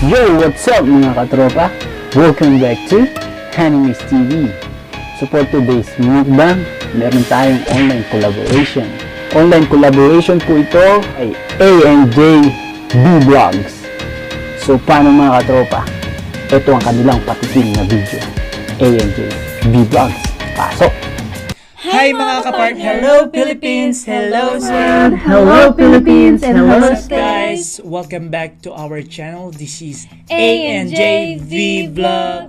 Yo! What's up mga katropa? Welcome back to Animes TV. So for today's mukbang, meron tayong online collaboration. Online collaboration po ito ay A&J Vlogs. So paano mga katropa? Ito ang kanilang patikim na video. A&J Vlogs. Pasok! Hi mga kapart! Hello Philippines! Hello sir! Hello Philippines and hello What's up guys? Welcome back to our channel. This is A&J V Vlog.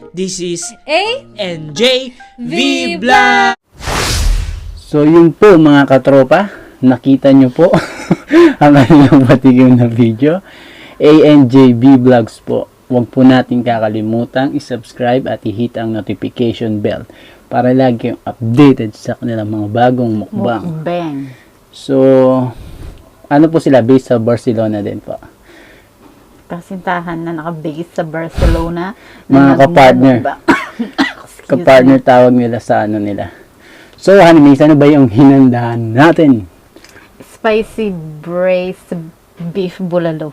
This is A&J V Vlog. So yun po mga katropa, nakita nyo po ang kanilang patikim na video. A&J Vlogs po. Huwag po natin kakalimutan i-subscribe at i-hit ang notification bell para lagi kayong updated sa kanilang mga bagong mukbang. Bang. So, ano po sila? Based sa Barcelona din po. Kasintahan na nakabase sa Barcelona. Mga kapartner. Kapartner tawag nila sa ano nila. So, Hanimis, ano ba yung hinandahan natin? Spicy braised beef bulalo.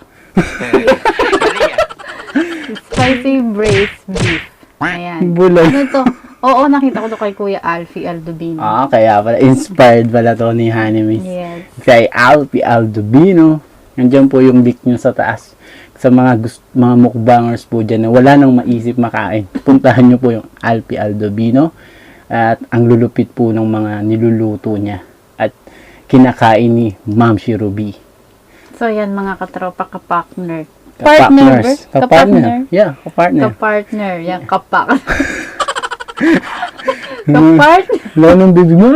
Spicy braised beef. Ayan. Bulalo. Ano to? Oo, nakita ko to kay Kuya Alfie Aldubino. Kaya pala, inspired pala to ni Hanimis. Yes. Kay Alfie Aldubino. Nandiyan po yung link nyo sa taas. Sa mga mga mukbangers po dyan na wala nang maisip makain. Puntahan nyo po yung Alfie Aldubino. At ang lulupit po ng mga niluluto niya. At kinakain ni Ma'am Shirubi. So, yan mga katropa, kapartner. Kapartners. Kapartner. Yeah, kapartner. Kapartner. Yan, kapak. Kapartner. Wala nang bibig mo.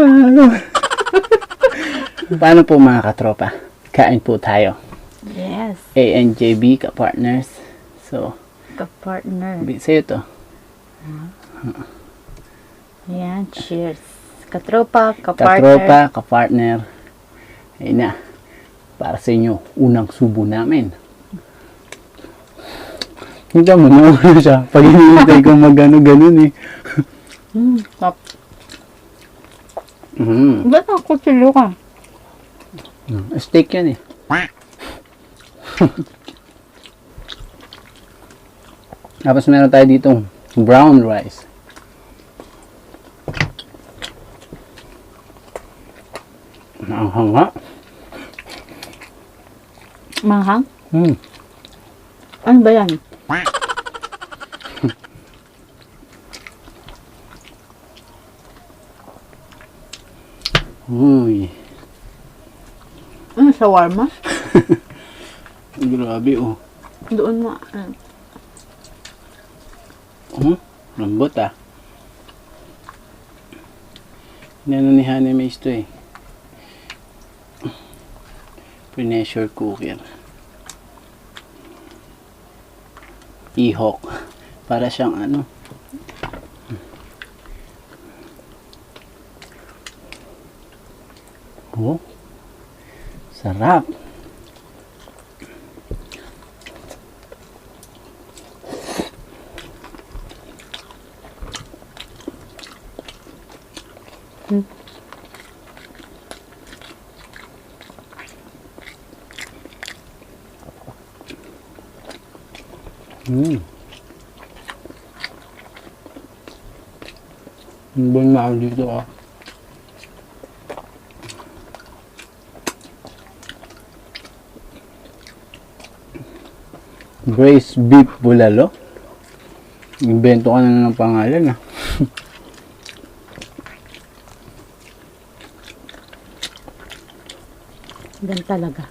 Paano po mga katropa? Kain po tayo. Yes. A&JB, kapartners. So, Kapartner. sa'yo to. Ayan, cheers. Katropa, Katropa, kapartner. Ayun na. Para sa inyo, unang subo namin. Hindi mo, nauna siya. Pag hinihintay ko mag-ano-ganon eh. Kap. Mm. Ba't ang kutsilo ka? Steak yan eh. Tapos meron tayo ditong brown rice. Ang hanga. Manghang? Hmm. Ano ba yan? Uy. Ano, shawarma? Grabe oh. Doon mo. Lambot ah. Inano ni Hanimis to eh. Pressure cooker. Ihok. Para siyang ano. Oh. Sarap. Ang mahal dito ah. Braised beef bulalo. Invento ka na ng pangalan ah. Gan talaga.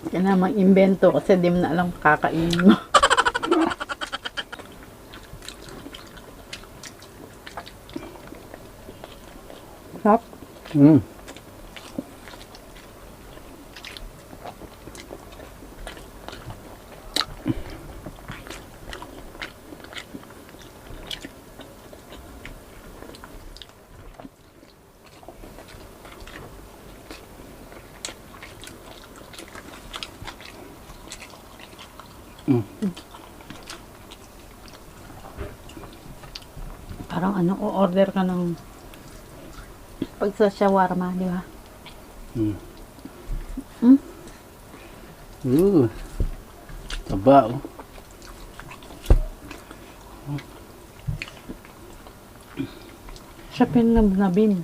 Yan na mag-invento kasi di mo na alam kakainin mo. Sarap. Parang ano, o-order ka ng pag sa shawarma, di ba? Taba, oh. Siya pinabnabim.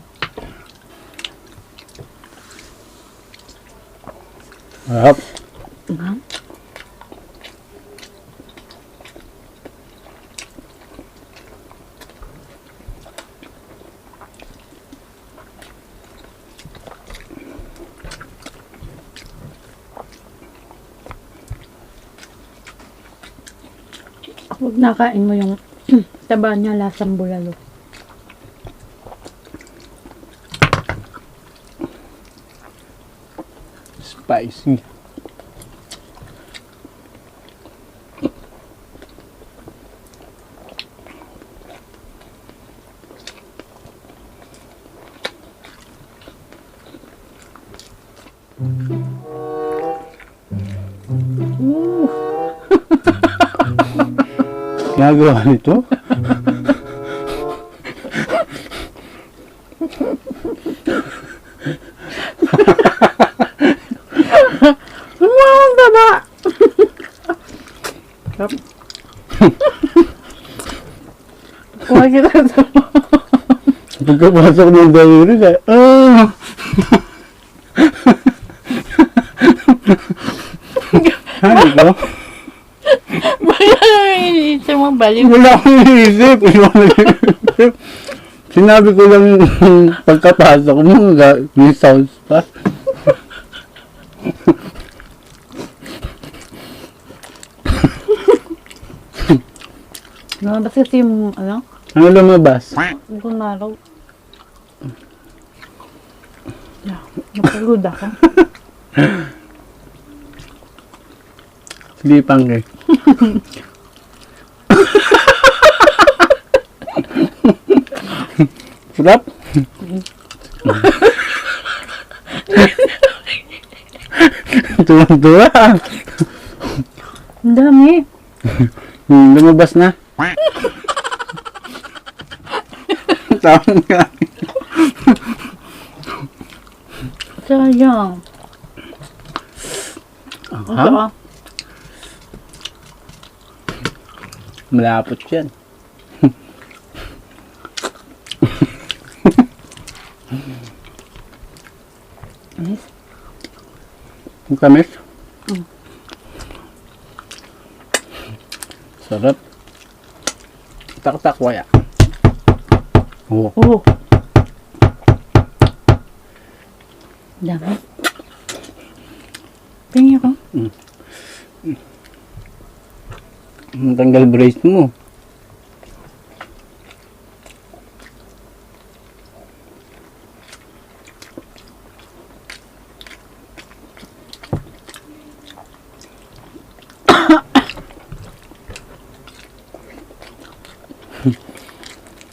Harap. Ma'am? Huwag nakain mo yung taba niya, lasang bulalo. Spicy. Ginagawa nito? Wow, taba! Huwag kita ito. Pagkapasok ng daliri, Ano ko? Bakit iniisip mo baliw? Wala akong iniisip. Sinabi ko lang pagkapasok mo, may sounds pa. Lumabas kasi yung, ano, Ano lumabas? gumaraw. Napagod ako. Slipang eh. Sarap? Tuwang-tuwa. Ang dami. Lumabas na. Tama nga. Sayang. Ito ah. Malapot yan. Anis. Ang kamis? Sarap. Tak-tak waya. Oh. Oh. Dami. Tingin ko. Tanggal brace mo.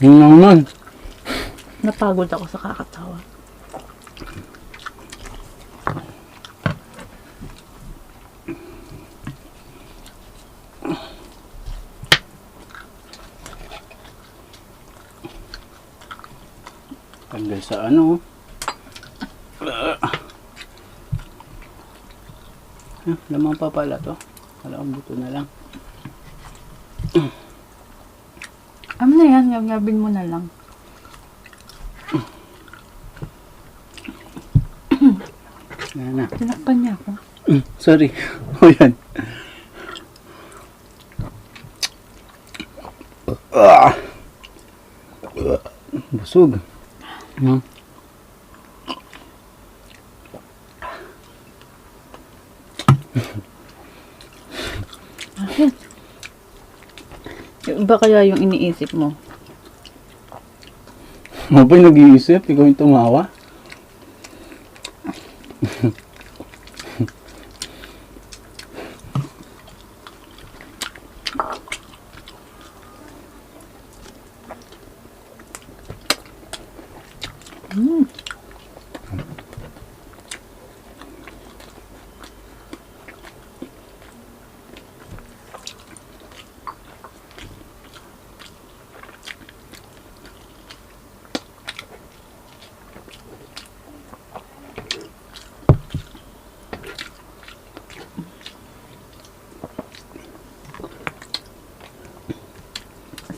Yun naman. Napagod ako sa kakatawa. Tanggal sa ano. Lamang pa pala to. Wala ang buto na lang. Ano na yan? Gagabin mo na lang. Yan na. Tinakpan niya ako. Sorry. O yan. Busog. No? Bakit? Iba kaya yung iniisip mo? Mo ba nag-iisip? Ikaw yung tumawa?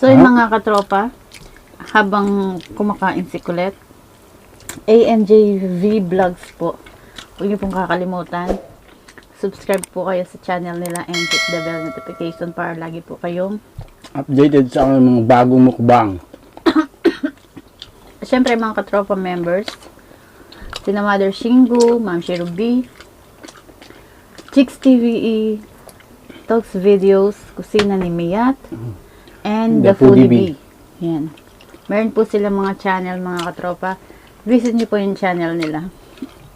So, yung mga katropa, habang kumakain si Colette, ANJV Vlogs po. Huwag niyo pong kakalimutan. Subscribe po kayo sa channel nila and hit the bell notification para lagi po kayong Updated sa mga bagong mukbang. Siyempre, mga katropa members, sina Mother Shingu, Ma'am Sherubi, Chicks TVE, Talks Videos, Kusina ni Miyat, and The Foodie Bee. Yan. Meron po sila mga channel, mga katropa. Visit niyo po yung channel nila.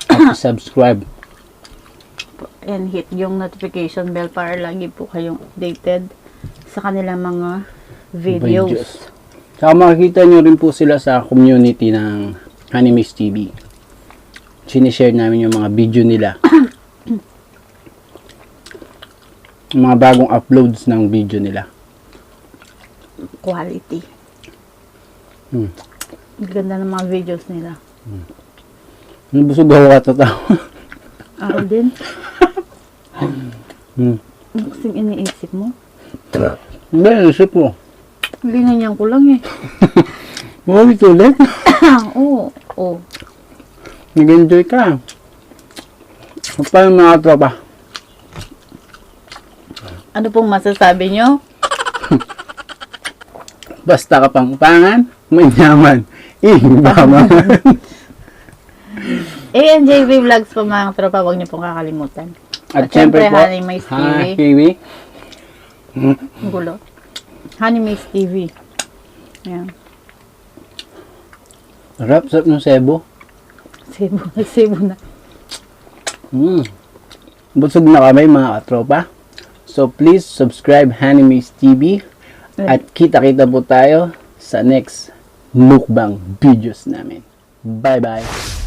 At subscribe. And hit yung notification bell para lagi po kayong updated sa kanilang mga videos. Saka makikita nyo rin po sila sa community ng Animes TV. Sinishare namin yung mga video nila. Yung mga bagong uploads ng video nila. Quality. Hmm. Ang ganda ng mga videos nila. Busog ako katatawa. Ako din. Hmm. Ano kasing iniisip mo? Hindi, isip mo. Linanyan ko lang eh. Ulit ulit. Oo. Oo. Nag-enjoy ka. Paano mga tropa? Ano pong masasabi nyo? Basta kapangpangan, may yaman. Ibaman. ANJV Vlogs po mga tropa, huwag niyo pong kakalimutan. At syempre, syempre po, Honey Maze TV. Kiwi. Ang gulo. Honey Maze TV. Ayan. Sarap ng sebo. Sebo na. Busog na kami mga katropa. So please subscribe Animes TV at kita-kita po tayo sa next mukbang videos namin. Bye bye.